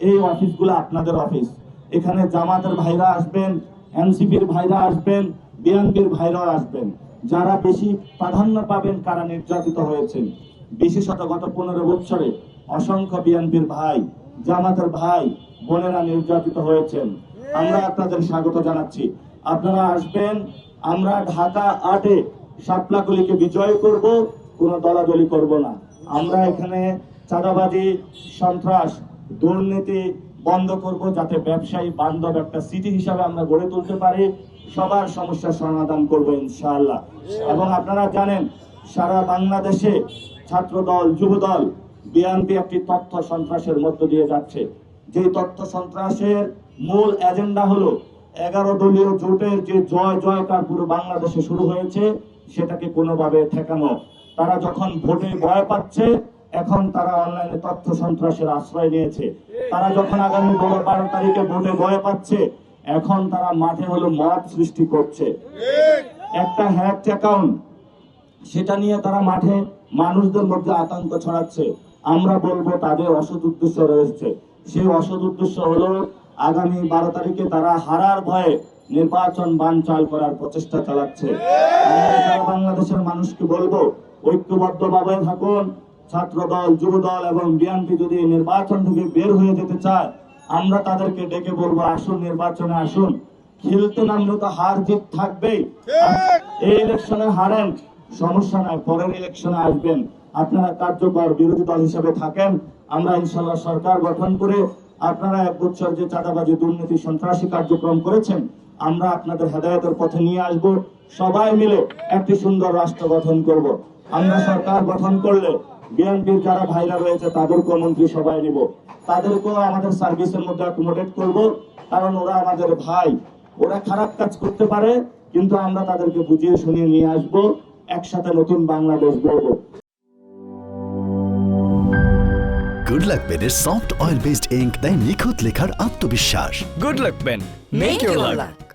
এই অফিসগুলো আপনাদের অফিস। এখানে জামাতের ভাইরা আসবেন, এনসিপির ভাইরা আসবেন, বিএনপির ভাইরাও আসবেন। যারা বেশি প্রাধান্য পাবেন কারা নির্যাতিত হয়েছেন, বিশেষত গত 15 বছরে অসংখ্য বিএনপির ভাই, জামাতের ভাই বোনেরা নির্যাতিত হয়েছেন। আমরা আপনাদের স্বাগত জানাচ্ছি, আপনারা আসবেন। আমরা ঢাকা 8-এ শাপলাকলিকে বিজয় করব, কোনো দলাদলি করব না। আমরা এখানে চাঁদাবাজি, সন্ত্রাস, দুর্নীতি বন্ধ করব, যাতে ব্যবসায়ী বান্ধব একটা সিটি হিসাবে আমরা গড়ে তুলতে পারি। সবার সমস্যার সমাধান করব ইনশাআল্লাহ। এবং আপনারা জানেন সারা বাংলাদেশে ছাত্রদল, যুবদল, বিএনপি একটি তথ্য সন্ত্রাসের মধ্য দিয়ে যাচ্ছে। যে তথ্য সন্ত্রাসের মূল এজেন্ডা হলো 11 দলীয় জোটের যে জয় জয়কার পুরো বাংলাদেশে শুরু হয়েছে, সেটাকে কোনোভাবে ঠেকানো। তারা যখন ভোটে ভয় পাচ্ছে, এখন তারা অনলাইনে তথ্য সন্ত্রাসের আশ্রয় নিয়েছে। তারা যখন আগামী 12 তারিখে ভোটে ভয় পাচ্ছে, এখন তারা মাঠে হলো মত সৃষ্টি করছে। একটা হ্যাক অ্যাকাউন্ট, সেটা নিয়ে তারা মাঠে মানুষদের মধ্যে আতঙ্ক ছড়াচ্ছে। আমরা বলবো তাদের অসৎ উদ্দেশ্য রয়েছে। সেই অসৎ উদ্দেশ্য হলো আগামী 12 তারিখে তারা হারার ভয়ে নির্বাচন বানচাল করার প্রচেষ্টা চালাচ্ছে। আমরা বাংলাদেশের মানুষকে বলবো ঐক্যবদ্ধভাবে থাকুন। ছাত্রদল, যুবদল এবং বিএনপি যদি নির্বাচন থেকে বের হয়ে যেতে চায়, আমরা তাদেরকে ডেকে বলবো আসুন, নির্বাচনে আসুন। খেলতে নামলে তো হার জিত থাকবেই। এই ইলেকশনে হারেন, সমস্যা নাই, পরের ইলেকশনে আসবেন। আপনারা কার্যকর বিরোধী দল হিসেবে থাকেন। আমরা ইনশাল্লাহ সরকার গঠন করে আপনারা 1 বছর যে চাঁদাবাজি, দুর্নীতি, সন্ত্রাসী কার্যক্রম করেছেন, আমরা আপনাদের হেদায়েতের পথে নিয়ে আসব। সবাই মিলে একটি সুন্দর রাষ্ট্র গঠন করব। আমরা সরকার গঠন করলে বিএনপির যারা ভাইরা রয়েছে তাদেরকেও মন্ত্রী সভায় নিব, তাদেরকেও আমাদের সার্ভিসের মধ্যে অ্যাকোমোডেট করব। কারণ ওরা আমাদের ভাই, ওরা খারাপ কাজ করতে পারে, কিন্তু আমরা তাদেরকে বুঝিয়ে শুনিয়ে নিয়ে আসব। একসাথে নতুন বাংলাদেশ গড়ব। গুড লাক পেনের সফট অয়েল বেসড ইঙ্ক দেয় নিখুঁত লেখার আত্মবিশ্বাস। Good luck pen. Make your luck.